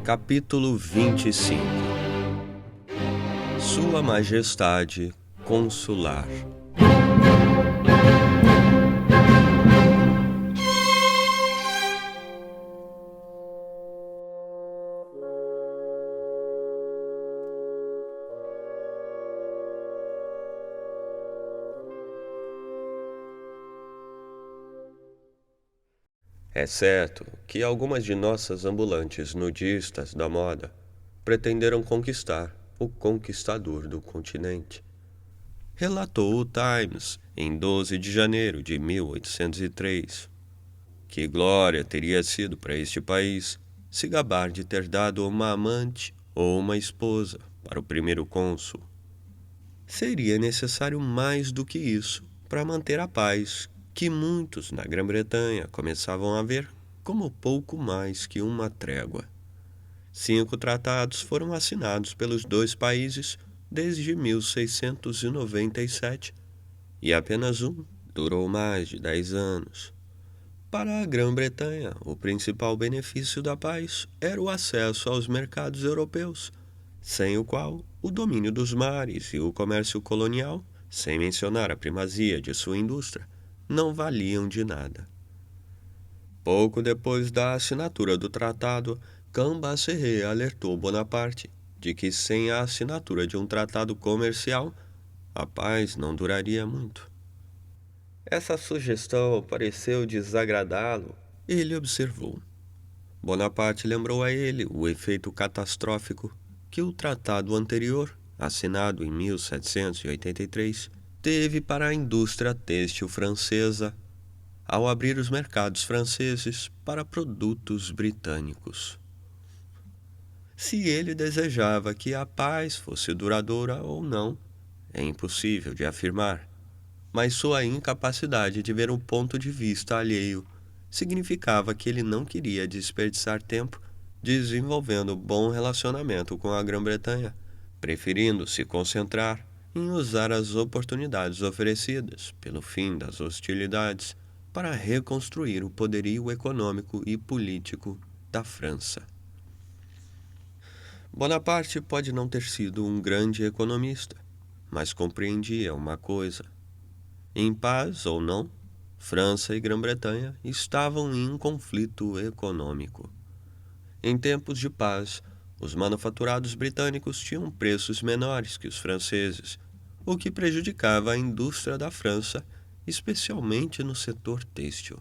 Capítulo 25. Sua Majestade Consular. É certo que algumas de nossas ambulantes nudistas da moda pretenderam conquistar o conquistador do continente. Relatou o Times em 12 de janeiro de 1803. Que glória teria sido para este país se gabar de ter dado uma amante ou uma esposa para o primeiro cônsul. Seria necessário mais do que isso para manter a paz que muitos na Grã-Bretanha começavam a ver como pouco mais que uma trégua. 5 tratados foram assinados pelos dois países desde 1697 e apenas um durou mais de 10 anos. Para a Grã-Bretanha, o principal benefício da paz era o acesso aos mercados europeus, sem o qual o domínio dos mares e o comércio colonial, sem mencionar a primazia de sua indústria, não valiam de nada. Pouco depois da assinatura do tratado, Cambacérès alertou Bonaparte de que sem a assinatura de um tratado comercial, a paz não duraria muito. Essa sugestão pareceu desagradá-lo. Ele observou. Bonaparte lembrou a ele o efeito catastrófico que o tratado anterior, assinado em 1783, teve para a indústria têxtil francesa ao abrir os mercados franceses para produtos britânicos. Se ele desejava que a paz fosse duradoura ou não, é impossível de afirmar, mas sua incapacidade de ver um ponto de vista alheio significava que ele não queria desperdiçar tempo desenvolvendo bom relacionamento com a Grã-Bretanha, preferindo se concentrar em usar as oportunidades oferecidas pelo fim das hostilidades para reconstruir o poderio econômico e político da França. Bonaparte pode não ter sido um grande economista, mas compreendia uma coisa. Em paz ou não, França e Grã-Bretanha estavam em um conflito econômico. Em tempos de paz, os manufaturados britânicos tinham preços menores que os franceses, o que prejudicava a indústria da França, especialmente no setor têxtil.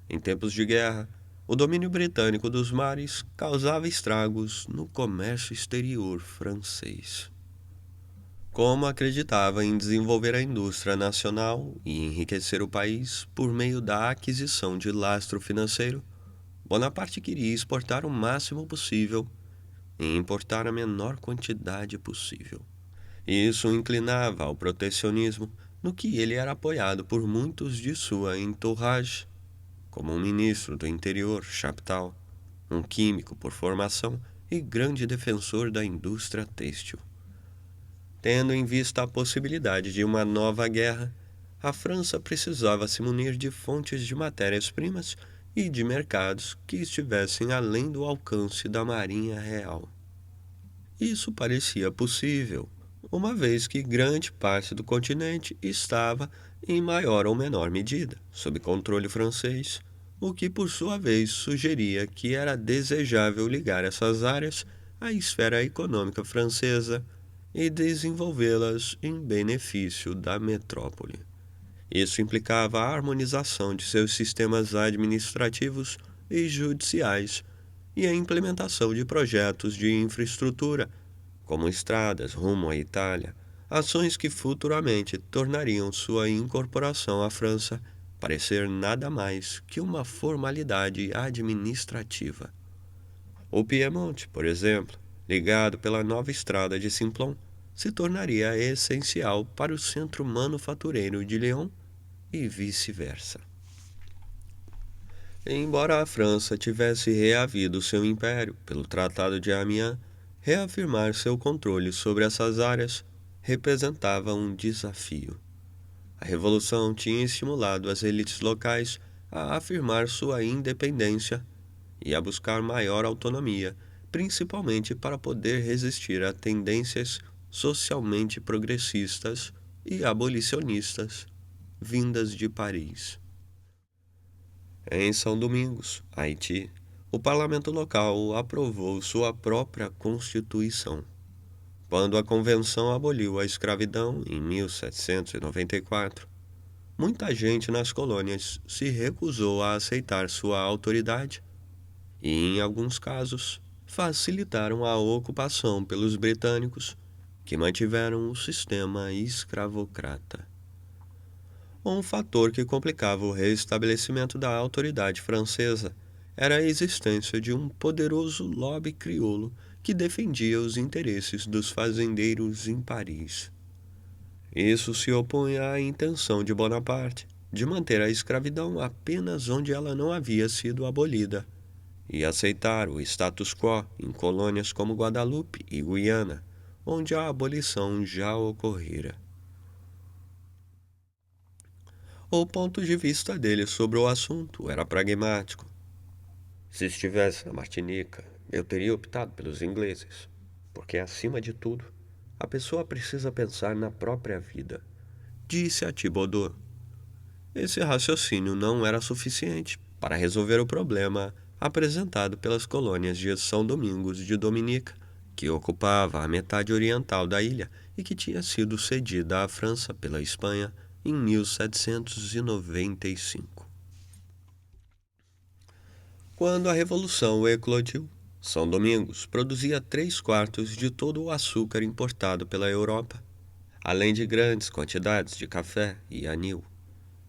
Em tempos de guerra, o domínio britânico dos mares causava estragos no comércio exterior francês. Como acreditava em desenvolver a indústria nacional e enriquecer o país por meio da aquisição de lastro financeiro, Bonaparte queria exportar o máximo possível e importar a menor quantidade possível. Isso o inclinava ao protecionismo, no que ele era apoiado por muitos de sua entourage, como um ministro do interior, Chaptal, um químico por formação e grande defensor da indústria têxtil. Tendo em vista a possibilidade de uma nova guerra, a França precisava se munir de fontes de matérias-primas e de mercados que estivessem além do alcance da Marinha Real. Isso parecia possível, uma vez que grande parte do continente estava, em maior ou menor medida, sob controle francês, o que por sua vez sugeria que era desejável ligar essas áreas à esfera econômica francesa e desenvolvê-las em benefício da metrópole. Isso implicava a harmonização de seus sistemas administrativos e judiciais e a implementação de projetos de infraestrutura, como estradas rumo à Itália, ações que futuramente tornariam sua incorporação à França parecer nada mais que uma formalidade administrativa. O Piemonte, por exemplo, ligado pela nova estrada de Simplon, se tornaria essencial para o centro manufatureiro de Lyon e vice-versa. Embora a França tivesse reavido seu império pelo Tratado de Amiens, reafirmar seu controle sobre essas áreas representava um desafio. A Revolução tinha estimulado as elites locais a afirmar sua independência e a buscar maior autonomia principalmente para poder resistir a tendências socialmente progressistas e abolicionistas vindas de Paris. Em São Domingos, Haiti, o parlamento local aprovou sua própria Constituição. Quando a Convenção aboliu a escravidão em 1794, muita gente nas colônias se recusou a aceitar sua autoridade e, em alguns casos, facilitaram a ocupação pelos britânicos, que mantiveram o sistema escravocrata. Um fator que complicava o restabelecimento da autoridade francesa era a existência de um poderoso lobby crioulo que defendia os interesses dos fazendeiros em Paris. Isso se opunha à intenção de Bonaparte de manter a escravidão apenas onde ela não havia sido abolida e aceitar o status quo em colônias como Guadalupe e Guiana, onde a abolição já ocorrera. O ponto de vista dele sobre o assunto era pragmático. Se estivesse na Martinica, eu teria optado pelos ingleses, porque, acima de tudo, a pessoa precisa pensar na própria vida, disse a Thibodeau. Esse raciocínio não era suficiente para resolver o problema apresentado pelas colônias de São Domingos de Dominica, que ocupava a metade oriental da ilha e que tinha sido cedida à França pela Espanha em 1795. Quando a Revolução eclodiu, São Domingos produzia 3/4 de todo o açúcar importado pela Europa, além de grandes quantidades de café e anil.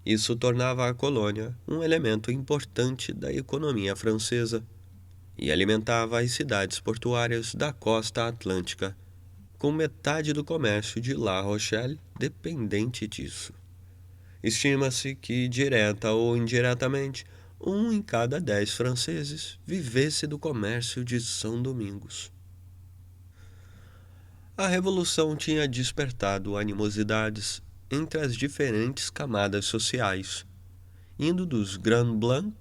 Isso tornava a colônia um elemento importante da economia francesa e alimentava as cidades portuárias da costa atlântica, com metade do comércio de La Rochelle dependente disso. Estima-se que, direta ou indiretamente, 1 em cada 10 franceses vivesse do comércio de São Domingos. A Revolução tinha despertado animosidades entre as diferentes camadas sociais, indo dos Grand Blanc,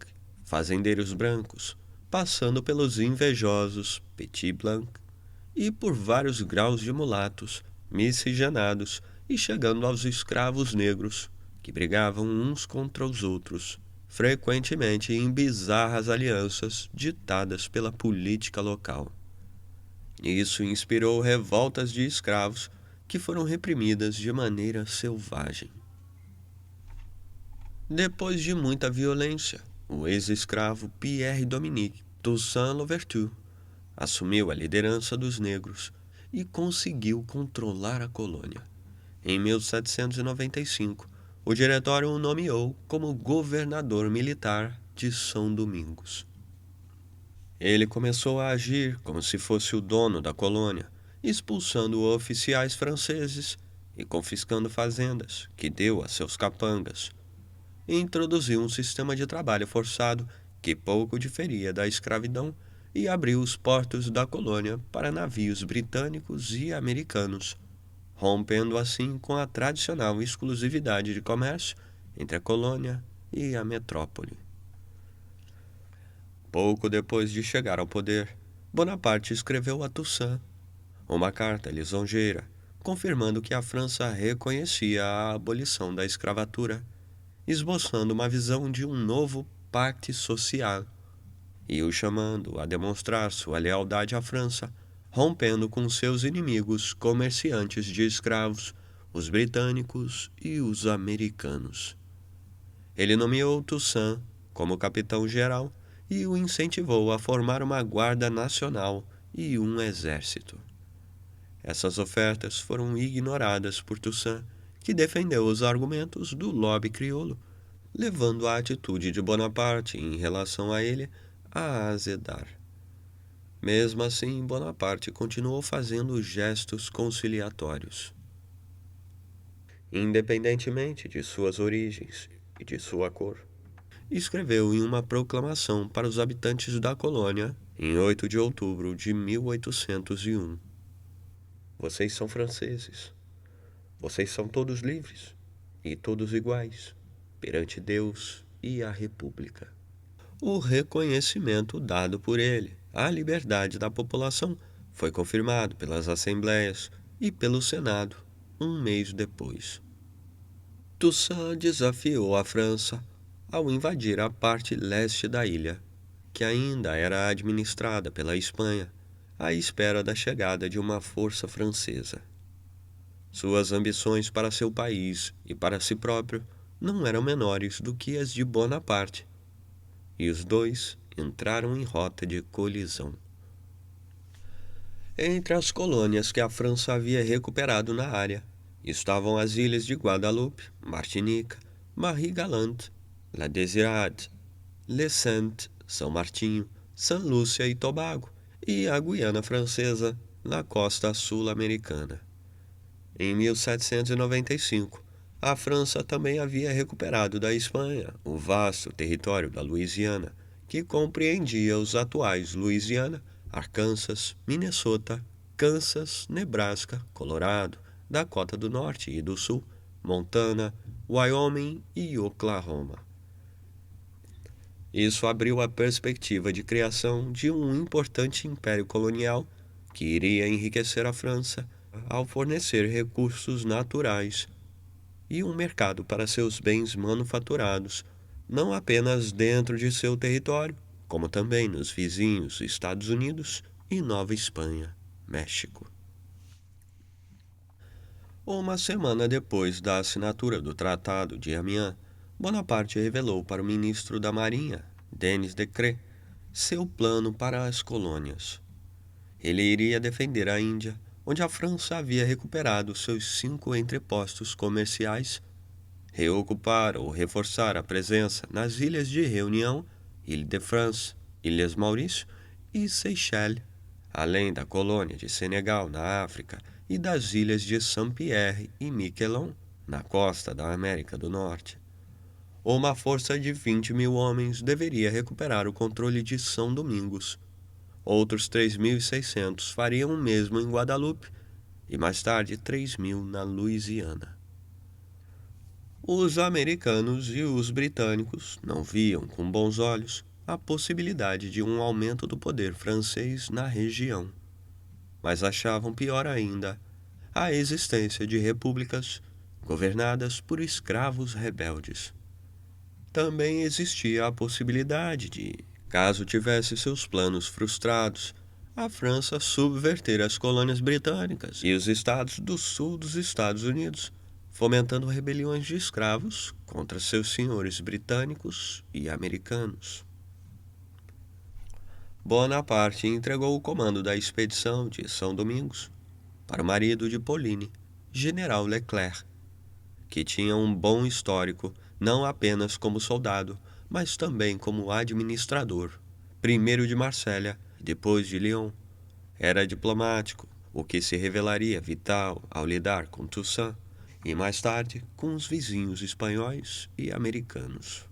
fazendeiros brancos, passando pelos invejosos Petit Blanc, e por vários graus de mulatos, miscigenados, e chegando aos escravos negros, que brigavam uns contra os outros, frequentemente em bizarras alianças ditadas pela política local. Isso inspirou revoltas de escravos que foram reprimidas de maneira selvagem. Depois de muita violência, o ex-escravo Pierre-Dominique Toussaint assumiu a liderança dos negros e conseguiu controlar a colônia. Em 1795, o diretório o nomeou como governador militar de São Domingos. Ele começou a agir como se fosse o dono da colônia, expulsando oficiais franceses e confiscando fazendas que deu a seus capangas. E introduziu um sistema de trabalho forçado que pouco diferia da escravidão e abriu os portos da colônia para navios britânicos e americanos, rompendo assim com a tradicional exclusividade de comércio entre a colônia e a metrópole. Pouco depois de chegar ao poder, Bonaparte escreveu a Toussaint uma carta lisonjeira, confirmando que a França reconhecia a abolição da escravatura, esboçando uma visão de um novo pacte social, e o chamando a demonstrar sua lealdade à França, rompendo com seus inimigos comerciantes de escravos, os britânicos e os americanos. Ele nomeou Toussaint como capitão-geral e o incentivou a formar uma guarda nacional e um exército. Essas ofertas foram ignoradas por Toussaint, que defendeu os argumentos do lobby crioulo, levando a atitude de Bonaparte em relação a ele a azedar. Mesmo assim, Bonaparte continuou fazendo gestos conciliatórios. Independentemente de suas origens e de sua cor, escreveu em uma proclamação para os habitantes da colônia em 8 de outubro de 1801. Vocês são franceses. Vocês são todos livres e todos iguais perante Deus e a República. O reconhecimento dado por ele a liberdade da população foi confirmado pelas assembleias e pelo Senado um mês depois. Toussaint desafiou a França ao invadir a parte leste da ilha, que ainda era administrada pela Espanha, à espera da chegada de uma força francesa. Suas ambições para seu país e para si próprio não eram menores do que as de Bonaparte, e os dois entraram em rota de colisão. Entre as colônias que a França havia recuperado na área estavam as ilhas de Guadalupe, Martinica, Marie-Galante, La Désirade, Le Saint, São Martinho, São Lúcia e Tobago, e a Guiana Francesa, na costa sul-americana. Em 1795, a França também havia recuperado da Espanha o vasto território da Louisiana, que compreendia os atuais Louisiana, Arkansas, Minnesota, Kansas, Nebraska, Colorado, Dakota do Norte e do Sul, Montana, Wyoming e Oklahoma. Isso abriu a perspectiva de criação de um importante império colonial que iria enriquecer a França ao fornecer recursos naturais e um mercado para seus bens manufaturados, não apenas dentro de seu território, como também nos vizinhos Estados Unidos e Nova Espanha, México. Uma semana depois da assinatura do Tratado de Amiens, Bonaparte revelou para o ministro da Marinha, Denis Decrès, seu plano para as colônias. Ele iria defender a Índia, onde a França havia recuperado seus 5 entrepostos comerciais, reocupar ou reforçar a presença nas ilhas de Reunião, Ile-de-France, Ilhas Maurício e Seychelles, além da colônia de Senegal na África e das ilhas de Saint-Pierre e Miquelon, na costa da América do Norte. Uma força de 20.000 homens deveria recuperar o controle de São Domingos. Outros 3.600 fariam o mesmo em Guadalupe e mais tarde 3.000 na Louisiana. Os americanos e os britânicos não viam com bons olhos a possibilidade de um aumento do poder francês na região, mas achavam pior ainda a existência de repúblicas governadas por escravos rebeldes. Também existia a possibilidade de, caso tivesse seus planos frustrados, a França subverter as colônias britânicas e os estados do sul dos Estados Unidos, fomentando rebeliões de escravos contra seus senhores britânicos e americanos. Bonaparte entregou o comando da expedição de São Domingos para o marido de Pauline, General Leclerc, que tinha um bom histórico não apenas como soldado, mas também como administrador, primeiro de Marsella, depois de Lyon. Era diplomático, o que se revelaria vital ao lidar com Toussaint e mais tarde com os vizinhos espanhóis e americanos.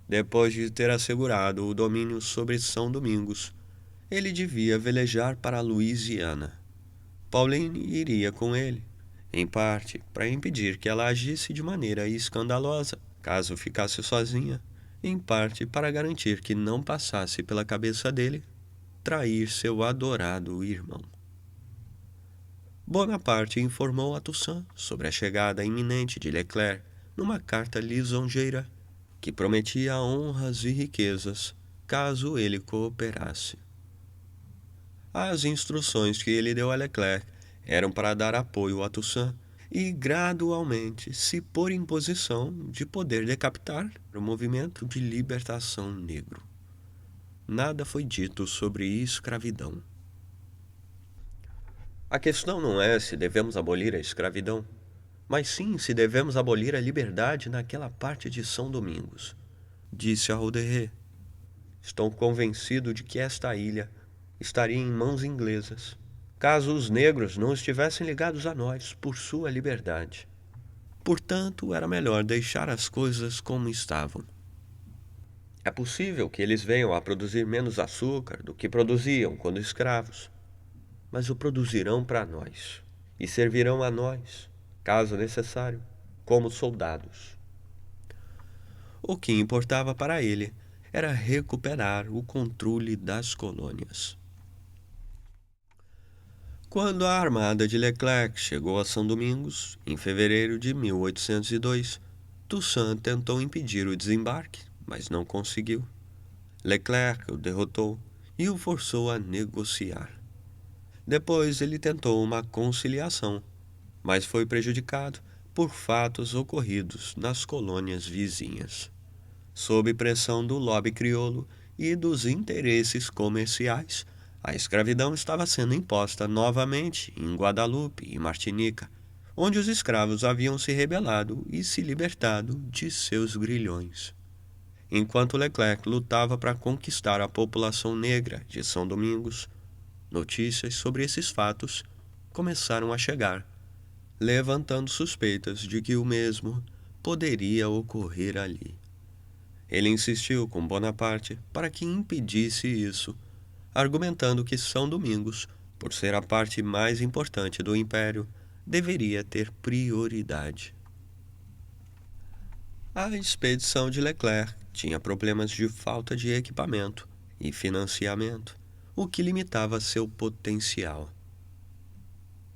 Depois de ter assegurado o domínio sobre São Domingos, ele devia velejar para a Louisiana. Pauline iria com ele, em parte para impedir que ela agisse de maneira escandalosa, caso ficasse sozinha, em parte para garantir que não passasse pela cabeça dele trair seu adorado irmão. Bonaparte informou a Toussaint sobre a chegada iminente de Leclerc numa carta lisonjeira que prometia honras e riquezas caso ele cooperasse. As instruções que ele deu a Leclerc eram para dar apoio a Toussaint e gradualmente se pôr em posição de poder decapitar o movimento de libertação negro. Nada foi dito sobre escravidão. A questão não é se devemos abolir a escravidão, mas sim se devemos abolir a liberdade naquela parte de São Domingos, disse a Roederer. Estou convencido de que esta ilha estaria em mãos inglesas, caso os negros não estivessem ligados a nós por sua liberdade. Portanto, era melhor deixar as coisas como estavam. É possível que eles venham a produzir menos açúcar do que produziam quando escravos, mas o produzirão para nós e servirão a nós, caso necessário, como soldados. O que importava para ele era recuperar o controle das colônias. Quando a armada de Leclerc chegou a São Domingos, em fevereiro de 1802, Toussaint tentou impedir o desembarque, mas não conseguiu. Leclerc o derrotou e o forçou a negociar. Depois ele tentou uma conciliação, mas foi prejudicado por fatos ocorridos nas colônias vizinhas. Sob pressão do lobby crioulo e dos interesses comerciais, a escravidão estava sendo imposta novamente em Guadalupe e Martinica, onde os escravos haviam se rebelado e se libertado de seus grilhões. Enquanto Leclerc lutava para conquistar a população negra de São Domingos, notícias sobre esses fatos começaram a chegar, levantando suspeitas de que o mesmo poderia ocorrer ali. Ele insistiu com Bonaparte para que impedisse isso, argumentando que São Domingos, por ser a parte mais importante do império, deveria ter prioridade. A expedição de Leclerc tinha problemas de falta de equipamento e financiamento, o que limitava seu potencial.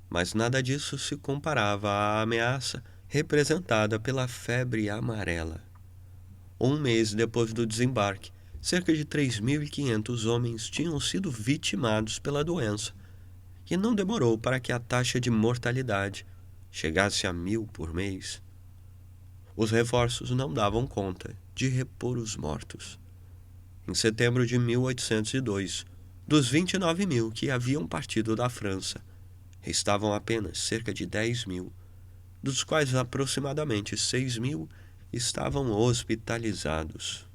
Mas nada disso se comparava à ameaça representada pela febre amarela. Um mês depois do desembarque, cerca de 3.500 homens tinham sido vitimados pela doença, e não demorou para que a taxa de mortalidade chegasse a 1.000 por mês. Os reforços não davam conta de repor os mortos. Em setembro de 1802, dos 29.000 que haviam partido da França, restavam apenas cerca de 10.000, dos quais aproximadamente 6.000 estavam hospitalizados.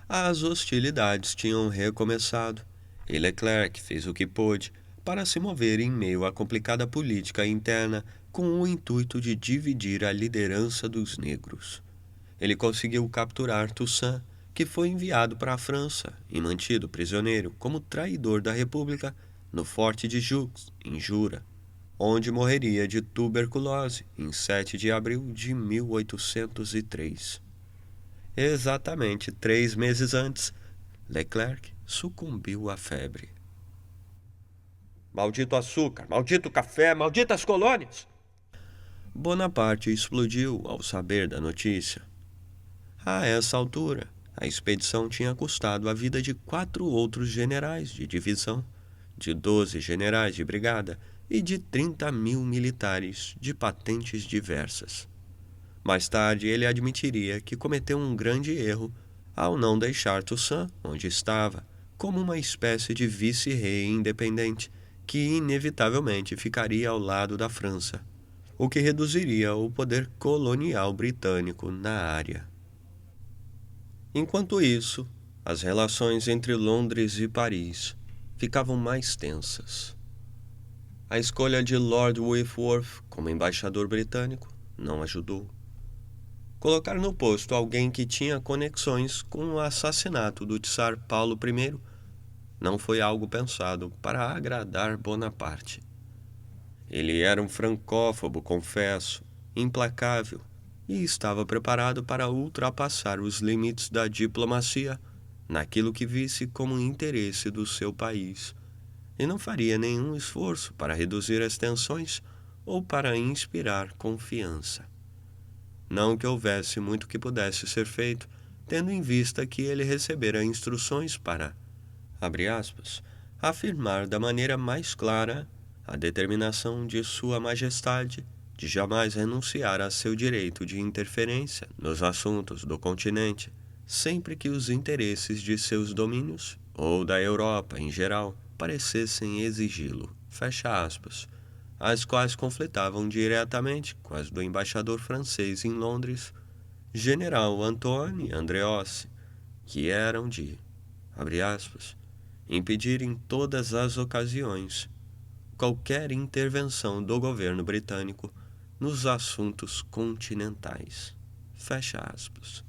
As hostilidades tinham recomeçado, e Leclerc fez o que pôde para se mover em meio à complicada política interna com o intuito de dividir a liderança dos negros. Ele conseguiu capturar Toussaint, que foi enviado para a França e mantido prisioneiro como traidor da República no Forte de Joux, em Jura, onde morreria de tuberculose em 7 de abril de 1803. Exatamente 3 meses antes, Leclerc sucumbiu à febre. Maldito açúcar, maldito café, malditas colônias! Bonaparte explodiu ao saber da notícia. A essa altura, a expedição tinha custado a vida de 4 outros generais de divisão, de 12 generais de brigada e de 30.000 militares de patentes diversas. Mais tarde, ele admitiria que cometeu um grande erro ao não deixar Toussaint onde estava, como uma espécie de vice-rei independente que inevitavelmente ficaria ao lado da França, o que reduziria o poder colonial britânico na área. Enquanto isso, as relações entre Londres e Paris ficavam mais tensas. A escolha de Lord Whitworth como embaixador britânico não ajudou. Colocar no posto alguém que tinha conexões com o assassinato do Tsar Paulo I não foi algo pensado para agradar Bonaparte. Ele era um francófobo, confesso, implacável, e estava preparado para ultrapassar os limites da diplomacia naquilo que visse como interesse do seu país, e não faria nenhum esforço para reduzir as tensões ou para inspirar confiança. Não que houvesse muito que pudesse ser feito, tendo em vista que ele recebera instruções para, abre aspas, afirmar da maneira mais clara a determinação de Sua Majestade de jamais renunciar a seu direito de interferência nos assuntos do continente, sempre que os interesses de seus domínios, ou da Europa em geral, parecessem exigi-lo, fecha aspas, as quais conflitavam diretamente com as do embaixador francês em Londres, General Antoine Andreosse, que eram de, abre aspas, impedir em todas as ocasiões qualquer intervenção do governo britânico nos assuntos continentais, fecha aspas.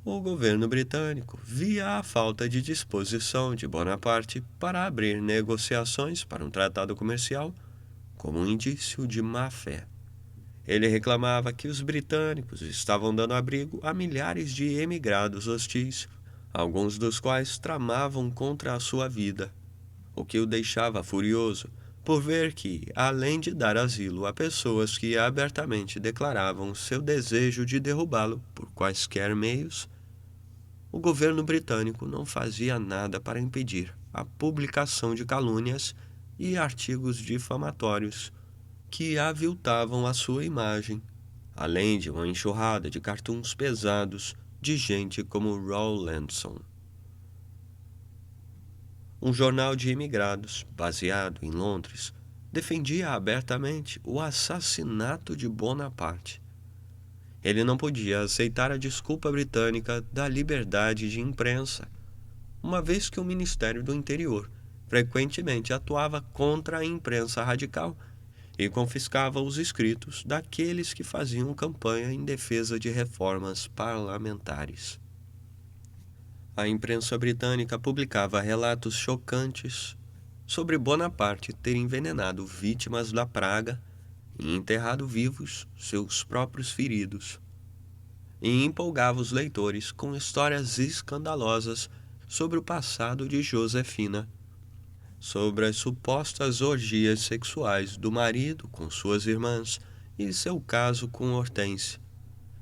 O governo britânico via a falta de disposição de Bonaparte para abrir negociações para um tratado comercial como um indício de má-fé. Ele reclamava que os britânicos estavam dando abrigo a milhares de emigrados hostis, alguns dos quais tramavam contra a sua vida, o que o deixava furioso por ver que, além de dar asilo a pessoas que abertamente declaravam seu desejo de derrubá-lo por quaisquer meios, o governo britânico não fazia nada para impedir a publicação de calúnias e artigos difamatórios que aviltavam a sua imagem, além de uma enxurrada de cartoons pesados de gente como Rowlandson. Um jornal de imigrados, baseado em Londres, defendia abertamente o assassinato de Bonaparte. Ele não podia aceitar a desculpa britânica da liberdade de imprensa, uma vez que o Ministério do Interior frequentemente atuava contra a imprensa radical e confiscava os escritos daqueles que faziam campanha em defesa de reformas parlamentares. A imprensa britânica publicava relatos chocantes sobre Bonaparte ter envenenado vítimas da praga e enterrado vivos seus próprios feridos, e empolgava os leitores com histórias escandalosas sobre o passado de Josefina, sobre as supostas orgias sexuais do marido com suas irmãs e seu caso com Hortense,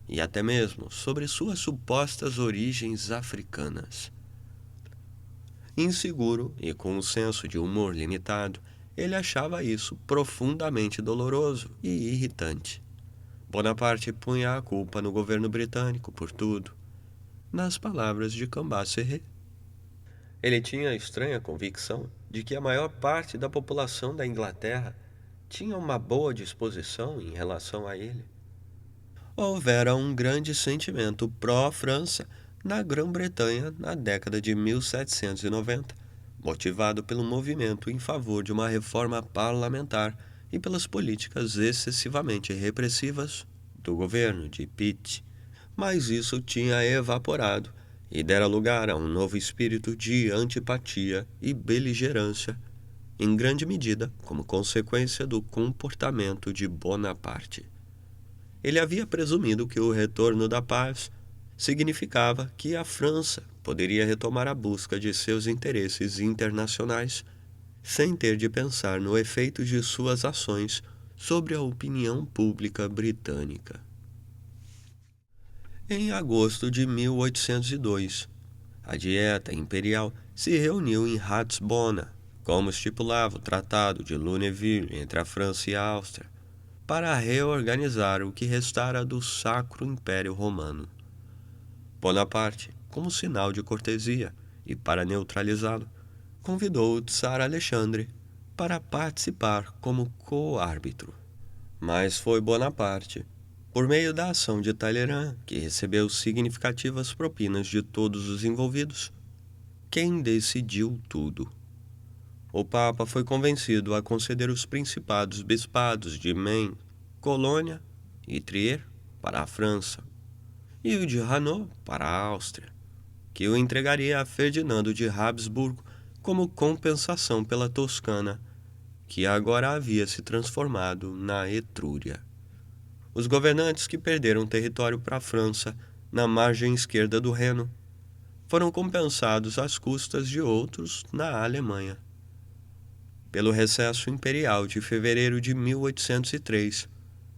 e até mesmo sobre suas supostas origens africanas. Inseguro e com um senso de humor limitado, ele achava isso profundamente doloroso e irritante. Bonaparte punha a culpa no governo britânico por tudo, nas palavras de Cambacérès. Ele tinha a estranha convicção de que a maior parte da população da Inglaterra tinha uma boa disposição em relação a ele. Houvera um grande sentimento pró-França na Grã-Bretanha na década de 1790, motivado pelo movimento em favor de uma reforma parlamentar e pelas políticas excessivamente repressivas do governo de Pitt, mas isso tinha evaporado e dera lugar a um novo espírito de antipatia e beligerância, em grande medida como consequência do comportamento de Bonaparte. Ele havia presumido que o retorno da paz significava que a França poderia retomar a busca de seus interesses internacionais, sem ter de pensar no efeito de suas ações sobre a opinião pública britânica. Em agosto de 1802, a Dieta Imperial se reuniu em Ratisbona, como estipulava o Tratado de Lunéville entre a França e a Áustria, para reorganizar o que restara do Sacro Império Romano. Bonaparte, como sinal de cortesia e para neutralizá-lo, convidou o Tsar Alexandre para participar como co-árbitro. Mas foi Bonaparte, por meio da ação de Talleyrand, que recebeu significativas propinas de todos os envolvidos, quem decidiu tudo. O Papa foi convencido a conceder os principados bispados de Maine, Colônia e Trier para a França, e o de Hainaut para a Áustria, que o entregaria a Ferdinando de Habsburgo como compensação pela Toscana, que agora havia se transformado na Etrúria. Os governantes que perderam território para a França na margem esquerda do Reno foram compensados às custas de outros na Alemanha. Pelo recesso imperial de fevereiro de 1803,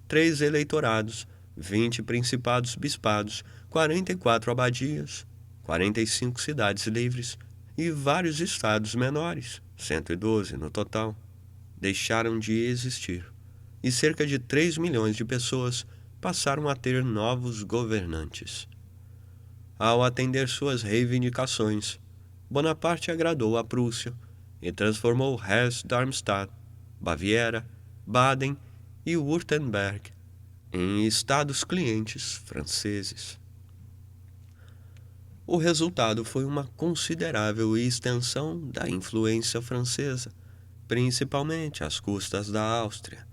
3 eleitorados, 20 principados-bispados, 44 abadias, 45 cidades livres e vários estados menores, 112 no total, deixaram de existir, e cerca de 3 milhões de pessoas passaram a ter novos governantes. Ao atender suas reivindicações, Bonaparte agradou a Prússia e transformou Hesse-Darmstadt, Baviera, Baden e Württemberg em estados clientes franceses. O resultado foi uma considerável extensão da influência francesa, principalmente às custas da Áustria.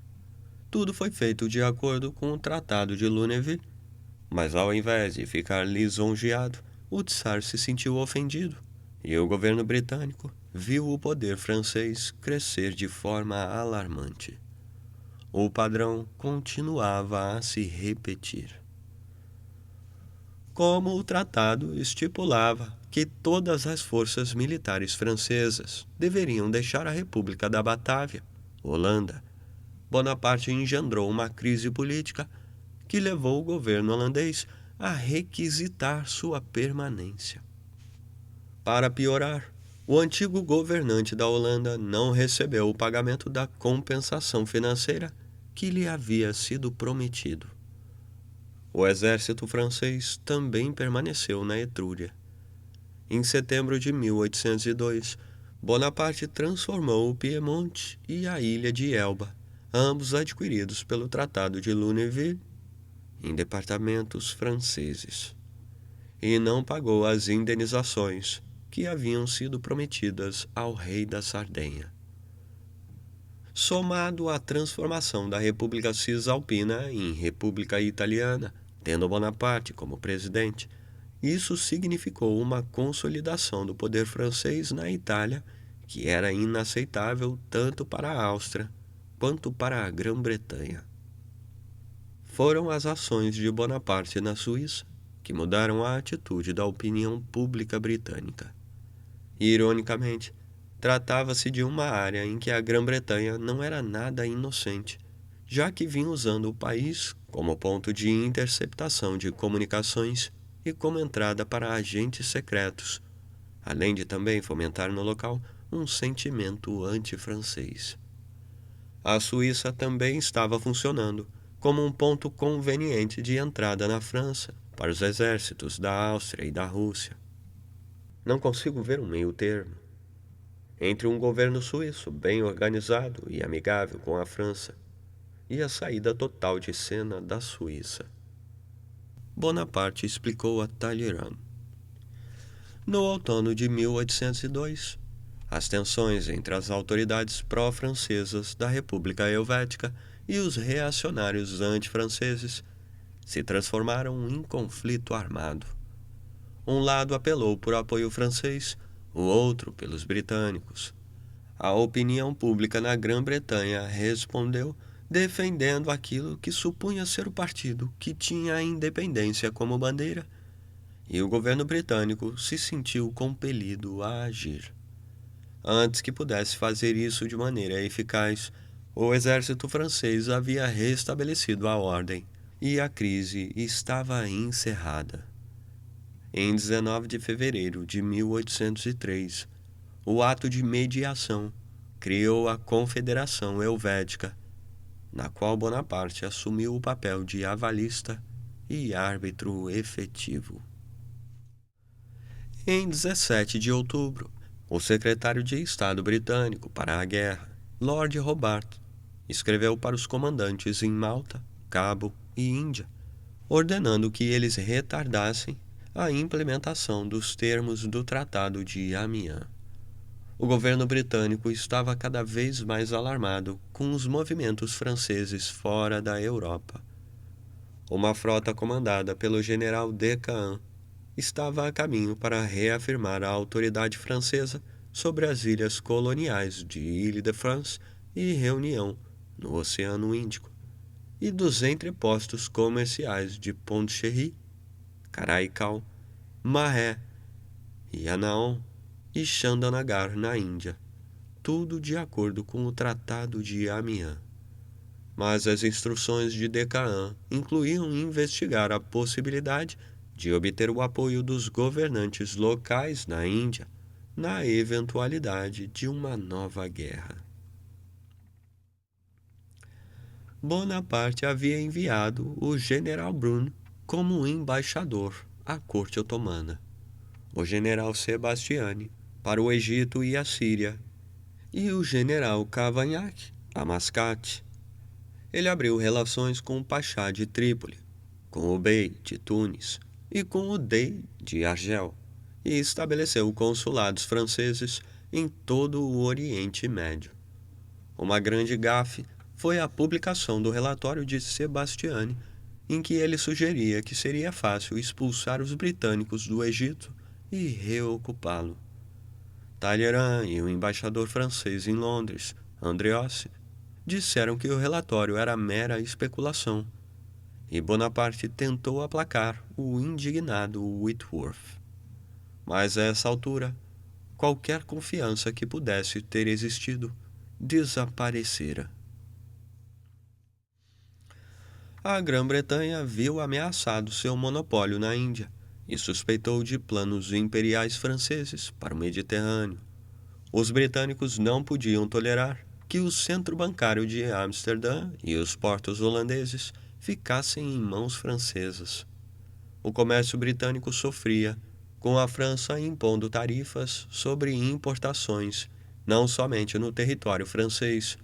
Tudo foi feito de acordo com o Tratado de Lunéville, mas ao invés de ficar lisonjeado, o Tsar se sentiu ofendido, e o governo britânico viu o poder francês crescer de forma alarmante. o padrão continuava a se repetir. Como o tratado estipulava que todas as forças militares francesas deveriam deixar a República da Batávia, Holanda, Bonaparte engendrou uma crise política que levou o governo holandês a requisitar sua permanência. Para piorar, o antigo governante da Holanda não recebeu o pagamento da compensação financeira que lhe havia sido prometido. O exército francês também permaneceu na Etrúria. Em setembro de 1802, Bonaparte transformou o Piemonte e a ilha de Elba, ambos adquiridos pelo Tratado de Lunéville, em departamentos franceses, e não pagou as indenizações que haviam sido prometidas ao rei da Sardenha. Somado à transformação da República Cisalpina em República Italiana, tendo Bonaparte como presidente, isso significou uma consolidação do poder francês na Itália, que era inaceitável tanto para a Áustria quanto para a Grã-Bretanha. Foram as ações de Bonaparte na Suíça que mudaram a atitude da opinião pública britânica. Ironicamente, tratava-se de uma área em que a Grã-Bretanha não era nada inocente, já que vinha usando o país como ponto de interceptação de comunicações e como entrada para agentes secretos, além de também fomentar no local um sentimento anti-francês. A Suíça também estava funcionando como um ponto conveniente de entrada na França para os exércitos da Áustria e da Rússia. Não consigo ver um meio-termo entre um governo suíço bem organizado e amigável com a França e a saída total de cena da Suíça. Bonaparte explicou a Talleyrand. No outono de 1802, as tensões entre as autoridades pró-francesas da República Helvética e os reacionários anti-franceses se transformaram em conflito armado. Um lado apelou por apoio francês, o outro pelos britânicos. A opinião pública na Grã-Bretanha respondeu defendendo aquilo que supunha ser o partido que tinha a independência como bandeira, e o governo britânico se sentiu compelido a agir. Antes que pudesse fazer isso de maneira eficaz, o exército francês havia restabelecido a ordem e a crise estava encerrada. Em 19 de fevereiro de 1803, o ato de mediação criou a Confederação Helvética, na qual Bonaparte assumiu o papel de avalista e árbitro efetivo. Em 17 de outubro, o secretário de Estado britânico para a guerra, Lord Hobart, escreveu para os comandantes em Malta, Cabo e Índia, ordenando que eles retardassem a implementação dos termos do Tratado de Amiens. O governo britânico estava cada vez mais alarmado com os movimentos franceses fora da Europa. Uma frota comandada pelo general Descaens estava a caminho para reafirmar a autoridade francesa sobre as ilhas coloniais de Île-de-France e Reunião, no Oceano Índico, e dos entrepostos comerciais de Pondicherry, Karaikal, Mahé, Yanaon e Chandanagar na Índia, tudo de acordo com o Tratado de Amiens. Mas as instruções de Descaens incluíam investigar a possibilidade de obter o apoio dos governantes locais na Índia na eventualidade de uma nova guerra. Bonaparte havia enviado o general Brune como embaixador à corte otomana, o general Sebastiani para o Egito e a Síria, e o general Cavaignac a Mascate. Ele abriu relações com o Pachá de Trípoli, com o Bey de Tunis e com o Dey de Argel, e estabeleceu consulados franceses em todo o Oriente Médio. Uma grande gafe foi a publicação do relatório de Sebastiani, em que ele sugeria que seria fácil expulsar os britânicos do Egito e reocupá-lo. Talleyrand e o embaixador francês em Londres, Andreosse, disseram que o relatório era mera especulação, e Bonaparte tentou aplacar o indignado Whitworth. Mas a essa altura, qualquer confiança que pudesse ter existido desaparecera. A Grã-Bretanha viu ameaçado seu monopólio na Índia e suspeitou de planos imperiais franceses para o Mediterrâneo. Os britânicos não podiam tolerar que o centro bancário de Amsterdã e os portos holandeses ficassem em mãos francesas. O comércio britânico sofria, com a França impondo tarifas sobre importações, não somente no território francês,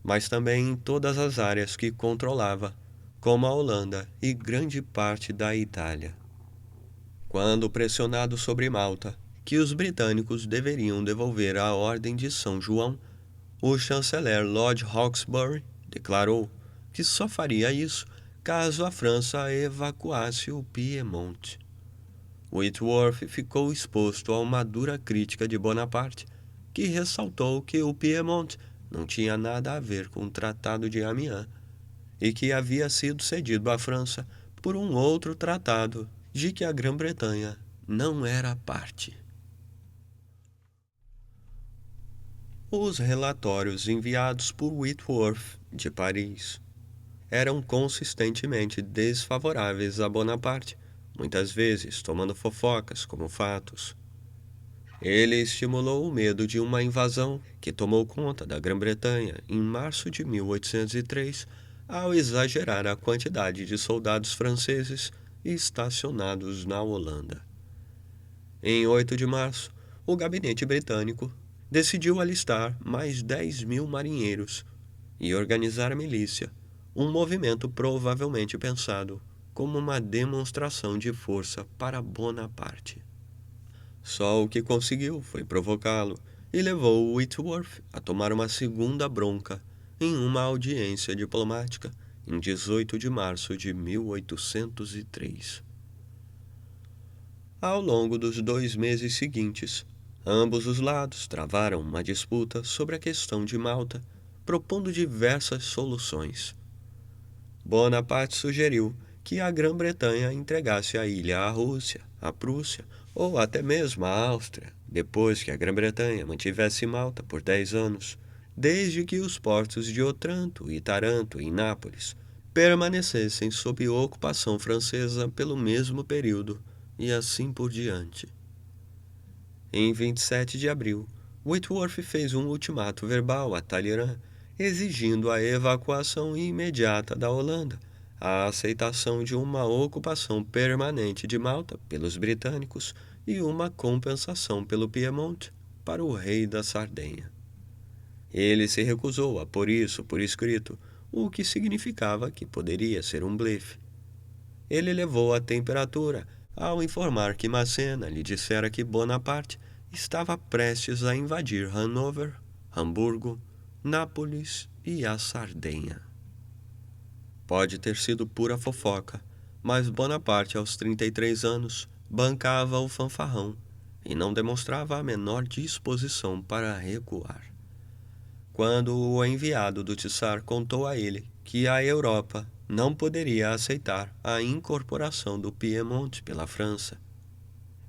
mas também em todas as áreas que controlava, como a Holanda e grande parte da Itália. Quando pressionado sobre Malta, que os britânicos deveriam devolver a Ordem de São João, o chanceler Lord Hawkesbury declarou que só faria isso caso a França evacuasse o Piemonte. Whitworth ficou exposto a uma dura crítica de Bonaparte, que ressaltou que o Piemonte não tinha nada a ver com o Tratado de Amiens e que havia sido cedido à França por um outro tratado de que a Grã-Bretanha não era parte. Os relatórios enviados por Whitworth de Paris eram consistentemente desfavoráveis a Bonaparte, muitas vezes tomando fofocas como fatos. Ele estimulou o medo de uma invasão que tomou conta da Grã-Bretanha em março de 1803, ao exagerar a quantidade de soldados franceses estacionados na Holanda. Em 8 de março, o gabinete britânico decidiu alistar mais 10.000 marinheiros e organizar a milícia, um movimento provavelmente pensado como uma demonstração de força para Bonaparte. Só o que conseguiu foi provocá-lo e levou Whitworth a tomar uma segunda bronca em uma audiência diplomática em 18 de março de 1803. Ao longo dos 2 meses seguintes, ambos os lados travaram uma disputa sobre a questão de Malta, propondo diversas soluções. Bonaparte sugeriu que a Grã-Bretanha entregasse a ilha à Rússia, à Prússia ou até mesmo à Áustria, depois que a Grã-Bretanha mantivesse Malta por 10 anos, desde que os portos de Otranto e Taranto, em Nápoles, permanecessem sob ocupação francesa pelo mesmo período, e assim por diante. Em 27 de abril, Whitworth fez um ultimato verbal a Talleyrand, exigindo a evacuação imediata da Holanda, a aceitação de uma ocupação permanente de Malta pelos britânicos e uma compensação pelo Piemonte para o rei da Sardenha. Ele se recusou a pôr isso por escrito, o que significava que poderia ser um blefe. Ele levou a temperatura ao informar que Massena lhe dissera que Bonaparte estava prestes a invadir Hanover, Hamburgo, Nápoles e a Sardenha. Pode ter sido pura fofoca, mas Bonaparte, aos 33 anos, bancava o fanfarrão e não demonstrava a menor disposição para recuar. Quando o enviado do Tsar contou a ele que a Europa não poderia aceitar a incorporação do Piemonte pela França,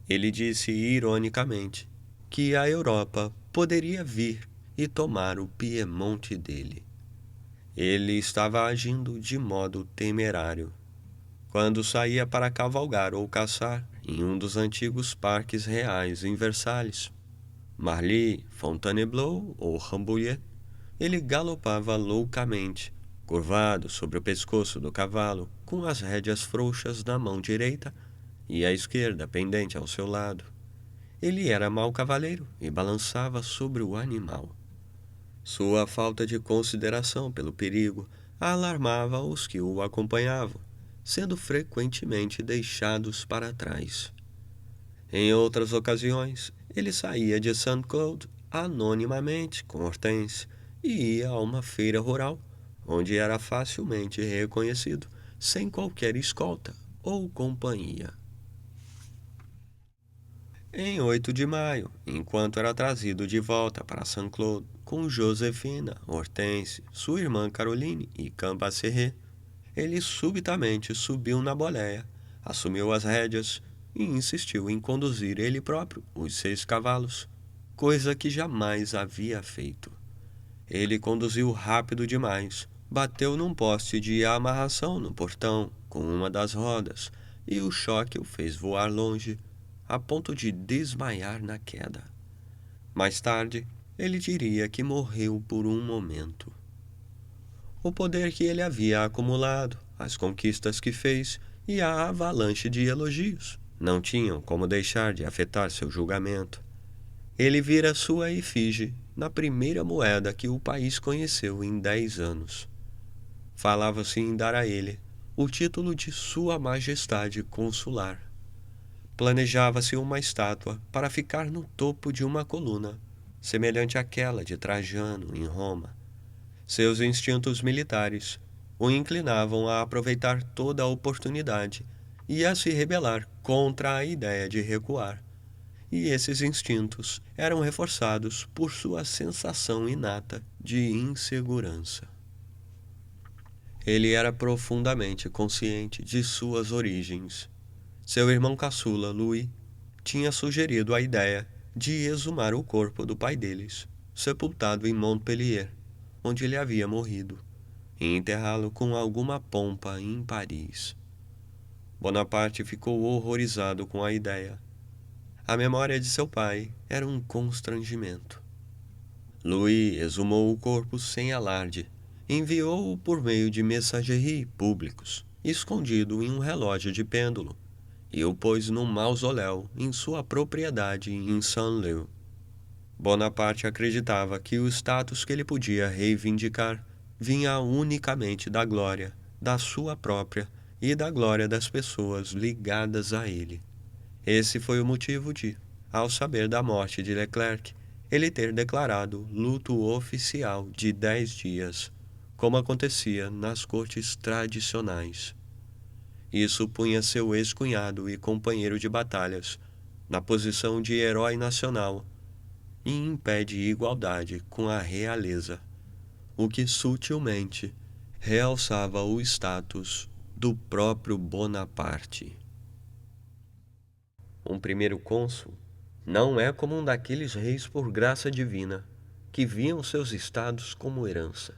ele disse ironicamente que a Europa poderia vir e tomar o Piemonte dele. Ele estava agindo de modo temerário. Quando saía para cavalgar ou caçar em um dos antigos parques reais em Versalhes, Marly, Fontainebleau ou Rambouillet, ele galopava loucamente, curvado sobre o pescoço do cavalo, com as rédeas frouxas na mão direita e a esquerda pendente ao seu lado. Ele era mau cavaleiro e balançava sobre o animal. Sua falta de consideração pelo perigo alarmava os que o acompanhavam, sendo frequentemente deixados para trás. Em outras ocasiões, ele saía de Saint-Cloud anonimamente com Hortense e ia a uma feira rural, onde era facilmente reconhecido, sem qualquer escolta ou companhia. Em 8 de maio, enquanto era trazido de volta para Saint-Cloud com Josefina, Hortense, sua irmã Caroline e Cambacéré, ele subitamente subiu na boleia, assumiu as rédeas e insistiu em conduzir ele próprio os 6 cavalos, coisa que jamais havia feito. Ele conduziu rápido demais, bateu num poste de amarração no portão com uma das rodas e o choque o fez voar longe, a ponto de desmaiar na queda. Mais tarde, ele diria que morreu por um momento. O poder que ele havia acumulado, as conquistas que fez e a avalanche de elogios não tinham como deixar de afetar seu julgamento. Ele vira sua efígie na primeira moeda que o país conheceu em 10 anos. Falava-se em dar a ele o título de Sua Majestade Consular. Planejava-se uma estátua para ficar no topo de uma coluna, semelhante àquela de Trajano em Roma. Seus instintos militares o inclinavam a aproveitar toda a oportunidade e a se rebelar contra a ideia de recuar. E esses instintos eram reforçados por sua sensação inata de insegurança. Ele era profundamente consciente de suas origens. Seu irmão caçula, Louis, tinha sugerido a ideia de exumar o corpo do pai deles, sepultado em Montpellier, onde ele havia morrido, e enterrá-lo com alguma pompa em Paris. Bonaparte ficou horrorizado com a ideia. A memória de seu pai era um constrangimento. Louis exumou o corpo sem alarde, enviou-o por meio de mensageiros públicos, escondido em um relógio de pêndulo, e o pôs num mausoléu em sua propriedade em Saint-Leu. Bonaparte acreditava que o status que ele podia reivindicar vinha unicamente da glória, da sua própria e da glória das pessoas ligadas a ele. Esse foi o motivo de, ao saber da morte de Leclerc, ele ter declarado luto oficial de 10 dias, como acontecia nas cortes tradicionais. Isso punha seu ex-cunhado e companheiro de batalhas na posição de herói nacional e em pé de igualdade com a realeza, o que sutilmente realçava o status do próprio Bonaparte. Um primeiro cônsul não é como um daqueles reis por graça divina, que viam seus estados como herança.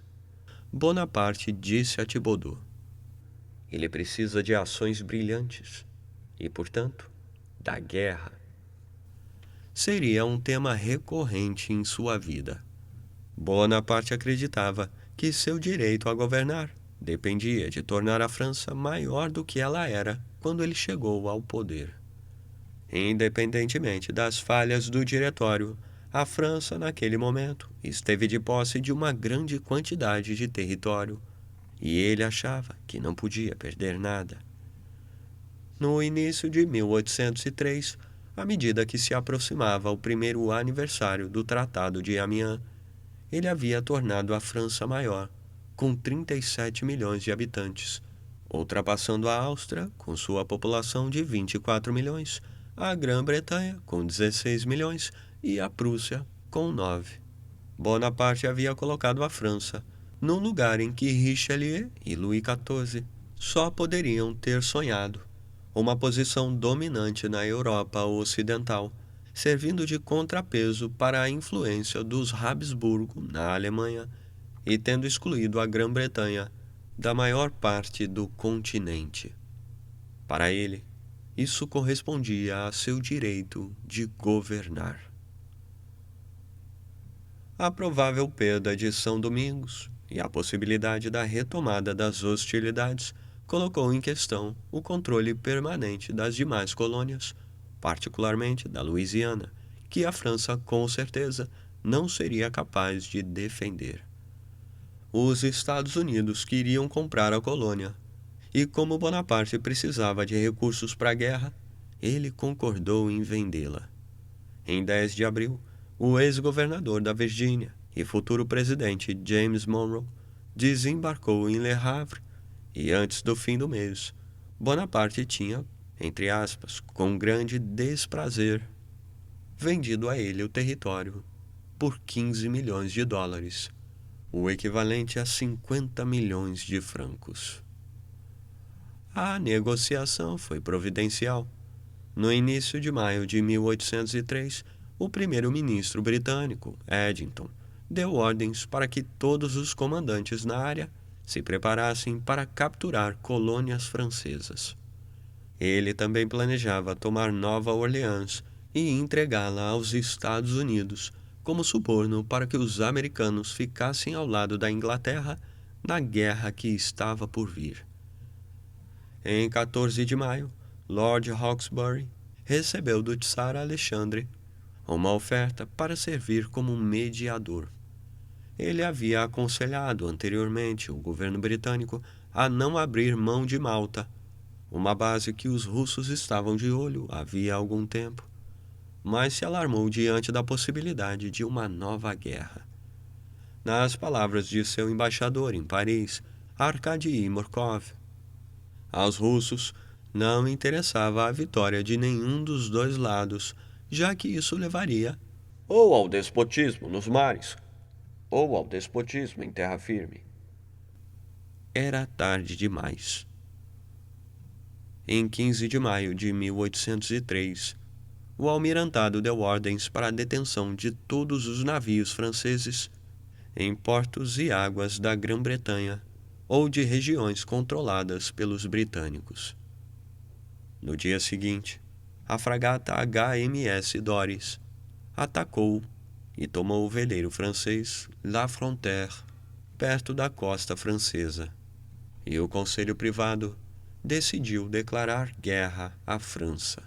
Bonaparte disse a Thibaudot. Ele precisa de ações brilhantes e, portanto, da guerra. Seria um tema recorrente em sua vida. Bonaparte acreditava que seu direito a governar dependia de tornar a França maior do que ela era quando ele chegou ao poder. Independentemente das falhas do diretório, a França, naquele momento, esteve de posse de uma grande quantidade de território, e ele achava que não podia perder nada. No início de 1803, à medida que se aproximava o primeiro aniversário do Tratado de Amiens, ele havia tornado a França maior, com 37 milhões de habitantes, ultrapassando a Áustria, com sua população de 24 milhões, a Grã-Bretanha, com 16 milhões, e a Prússia, com 9. Bonaparte havia colocado a França num lugar em que Richelieu e Luís XIV só poderiam ter sonhado, uma posição dominante na Europa Ocidental, servindo de contrapeso para a influência dos Habsburgo na Alemanha e tendo excluído a Grã-Bretanha da maior parte do continente. Para ele, isso correspondia a seu direito de governar. A provável perda de São Domingos e a possibilidade da retomada das hostilidades colocou em questão o controle permanente das demais colônias, particularmente da Louisiana, que a França com certeza não seria capaz de defender. Os Estados Unidos queriam comprar a colônia, e como Bonaparte precisava de recursos para a guerra, ele concordou em vendê-la. Em 10 de abril, o ex-governador da Virgínia e futuro presidente James Monroe desembarcou em Le Havre e antes do fim do mês, Bonaparte tinha, entre aspas, com grande desprazer, vendido a ele o território por 15 milhões de dólares, o equivalente a 50 milhões de francos. A negociação foi providencial. No início de maio de 1803, o primeiro-ministro britânico, Eddington, deu ordens para que todos os comandantes na área se preparassem para capturar colônias francesas. Ele também planejava tomar Nova Orleans e entregá-la aos Estados Unidos como suborno para que os americanos ficassem ao lado da Inglaterra na guerra que estava por vir. Em 14 de maio, Lord Hawkesbury recebeu do Tsar Alexandre uma oferta para servir como mediador. Ele havia aconselhado anteriormente o governo britânico a não abrir mão de Malta, uma base que os russos estavam de olho havia algum tempo, mas se alarmou diante da possibilidade de uma nova guerra. Nas palavras de seu embaixador em Paris, Arkady Morkov, aos russos não interessava a vitória de nenhum dos dois lados, já que isso levaria ou ao despotismo nos mares, ou ao despotismo em terra firme. Era tarde demais. Em 15 de maio de 1803, o almirantado deu ordens para a detenção de todos os navios franceses em portos e águas da Grã-Bretanha ou de regiões controladas pelos britânicos. No dia seguinte, a fragata HMS Doris atacou e tomou o veleiro francês La Frontière, perto da costa francesa, e o Conselho Privado decidiu declarar guerra à França.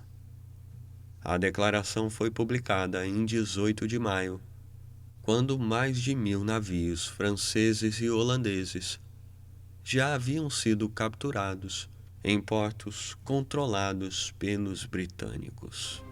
A declaração foi publicada em 18 de maio, quando mais de 1.000 navios franceses e holandeses já haviam sido capturados em portos controlados pelos britânicos.